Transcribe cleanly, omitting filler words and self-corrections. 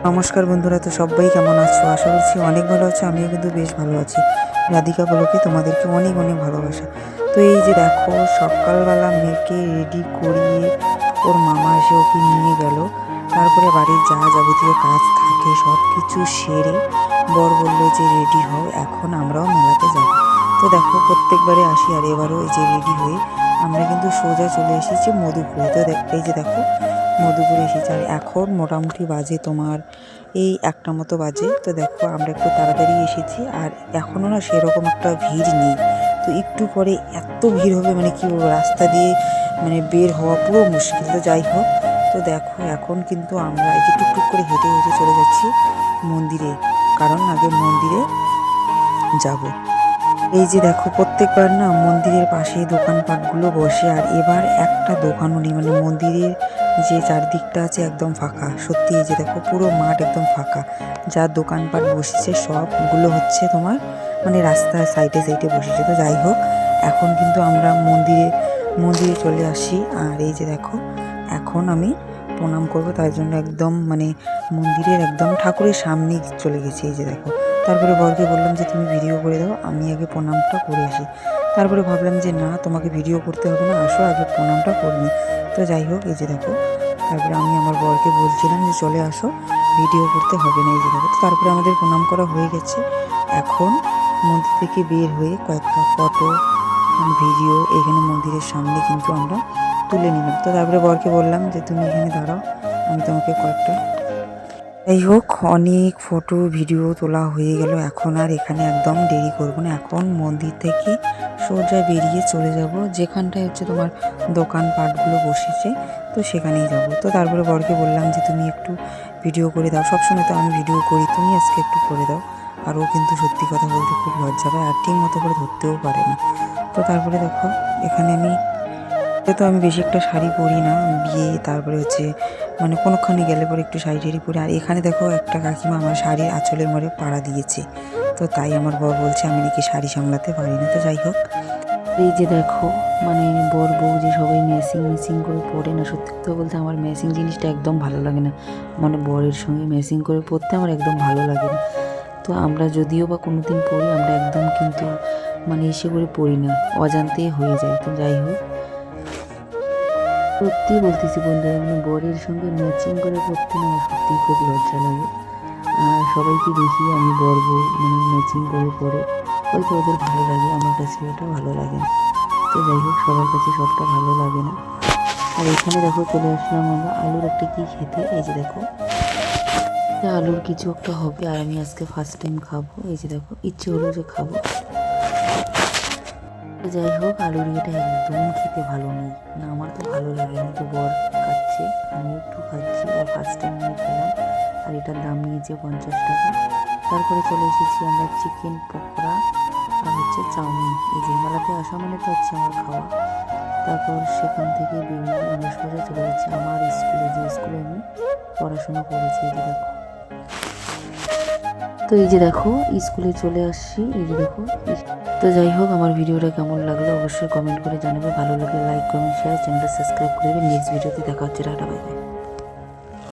নমস্কার বন্ধুরা, তো সবাই কেমন আছো? আশা করছি অনেক ভালো আছো। আমিও কিন্তু বেশ ভালো আছি। রাধিকা বলোকে তোমাদেরকে অনেক অনেক ভালোবাসা। তো এই যে দেখো, সকালবেলা মেয়েকে রেডি করিয়ে ওর মামা এসে ওকে নিয়ে গেল। তারপরে বাড়ির যা যাবতীয় কাজ থাকে সব কিছু সেরে বর বললো যে রেডি হও, এখন আমরাও মেলাতে যাব। তো দেখো, প্রত্যেকবারে আসি আর এবারও এই যে রেডি হয়ে আমরা কিন্তু সোজা চলে এসেছি মধুপুরে। তো এই যে দেখো, মধুপুরে এসেছি আর এখন মোটামুটি বাজে তোমার এই 1টা মতো বাজে। তো দেখো, আমরা একটু তাড়াতাড়ি এসেছি আর এখনও না সেরকম একটা ভিড় নেই। তো একটু পরে এত ভিড় হবে, মানে কি বলবো, রাস্তা দিয়ে মানে বের হওয়া পুরো মুশকিল। তো যাই হোক, তো দেখো এখন কিন্তু আমরা এই যে টুকটুক করে হেঁটে হেঁটে চলে যাচ্ছি মন্দিরে, কারণ আগে মন্দিরে যাব। এই যে দেখো, প্রত্যেকবার না মন্দিরের পাশে দোকানপাটগুলো বসে, আর এবার একটা দোকানও নেই। মানে মন্দিরের যে চারদিকটা আছে একদম ফাঁকা। সত্যি এই যে দেখো, পুরো মাঠ একদম ফাঁকা। যা দোকানপাট বসেছে সবগুলো হচ্ছে তোমার মানে রাস্তার সাইডে সাইডে বসেছে। তো যাই হোক, এখন কিন্তু আমরা মন্দিরে চলে আসি। আর এই যে দেখো, এখন আমি প্রণাম করব, তার জন্য একদম মানে মন্দিরের একদম ঠাকুরের সামনেই চলে গেছি। এই যে দেখো, তারপরে বরকে বললাম যে তুমি ভিডিও করে দাও, আমি আগে প্রণামটা করে আসি। তারপরে ভাবলাম যে না, তোমাকে ভিডিও করতে হবে না, আসো আগে প্রণামটা করে নিই। তো যাই হোক, এই যে দেখো, তারপরে আমি আমার বরকে বলছিলাম যে চলে আসো, ভিডিও করতে হবে না। এই যে দেখো, তো তারপরে আমাদের প্রণাম করা হয়ে গেছে। এখন মন্দির থেকে বের হয়ে কয়েকটা ফটো ভিডিও এখানে মন্দিরের সামনে কিন্তু আমরা তুলে নিলাম। তো তারপরে বরকে বললাম যে তুমি এখানে দাঁড়াও, আমি তোমাকে কয়েকটা। যাই হোক, অনেক ফটো ভিডিও তোলা হয়ে গেল। এখন আর এখানে একদম দেরি করব না, এখন মন্দির থেকে সোজা বেরিয়ে চলে যাব যেখানটায় হচ্ছে তোমার দোকানপাটগুলো বসেছে, তো সেখানেই যাব। তো তারপরে বরকে বললাম যে তুমি একটু ভিডিও করে দাও, সবসময় তো আমি ভিডিও করি, তুমি আজকে একটু করে দাও। আর ও কিন্তু সত্যি কথা বলতে খুব লজ্জা পায় আর ঠিক মতো করে ধরতেও পারে না। তো তারপরে দেখো, এখানে আমি বেশি একটা শাড়ি পরি না বিয়ে, তারপরে হচ্ছে মানে কোনোখানে গেলে পরে একটু শাড়ি টাড়ি পরি। আর এখানে দেখো, একটা কাকিমা আমার শাড়ির আঁচলের মরে পাড়া দিয়েছে। তো তাই আমার বর বলছে আমি নাকি শাড়ি সামলাতে পারি না। তো যাই হোক, এই যে দেখো, মানে বর বউ যে সবাই ম্যাচিং ম্যাচিং করে পরে না, সত্যি কথা বলতে আমার ম্যাচিং জিনিসটা একদম ভালো লাগে না। মানে বরের সঙ্গে ম্যাচিং করে পরতে আমার একদম ভালো লাগে না। তো আমরা যদিও বা কোনো দিন পরি, আমরা একদম কিন্তু মানে এসে করে পরি না, অজান্তেই হয়ে যায়। তো যাই হোক, সত্যি বলতেছি বন্ধুরা, মানে বরের সঙ্গে ম্যাচিং করে পড়তে না আমার সত্যিই খুব লজ্জা লাগে। আর সবাইকে দেখি আমি বর বউ মানে ম্যাচিং করে পরে, হয়তো ওদের ভালো লাগে, আমার কাছে ওটা ভালো লাগে না। তো যাই হোক, সবার কাছে সবটা ভালো লাগে না। আর এখানে দেখো, চলে আসলাম আমরা আলুর একটা কি খেতে। এই যে দেখো, আলুর কিছু একটা হবে আর আমি আজকে ফার্স্ট টাইম খাবো। এই যে দেখো, ইচ্ছে হলো যে খাবো। যাই হোক, আলুর এটা একদম খেতে ভালো নেই, না আমার তো ভালো লাগে না। তো বর খাচ্ছে, আমি একটু খাচ্ছি, আর ফার্স্ট টাইম আমি খেলাম। আর এটার দাম নিয়েছে 50 টাকা। তারপরে চলে এসেছি আমরা চিকেন পকোড়া আর হচ্ছে চাউমিন। এই যে মেলাতে আসা মানে তো হচ্ছে আমার খাওয়া। তারপর সেখান থেকে বেরিয়ে আমরা সোজা চলে যাচ্ছি আমার স্কুলে, যে স্কুলে আমি পড়াশোনা করেছি। এই যে দেখো, তো এই যে দেখো, স্কুলে চলে আসছি। এই যে দেখো, তো যাই হোক, আমার ভিডিওটা কেমন লাগলো অবশ্যই কমেন্ট করে জানাবে। ভালো লাগলে লাইক কমেন্ট শেয়ার, চ্যানেলটা সাবস্ক্রাইব করে দেবে। নেক্সট ভিডিওতে দেখা হচ্ছে। Tata, bye bye.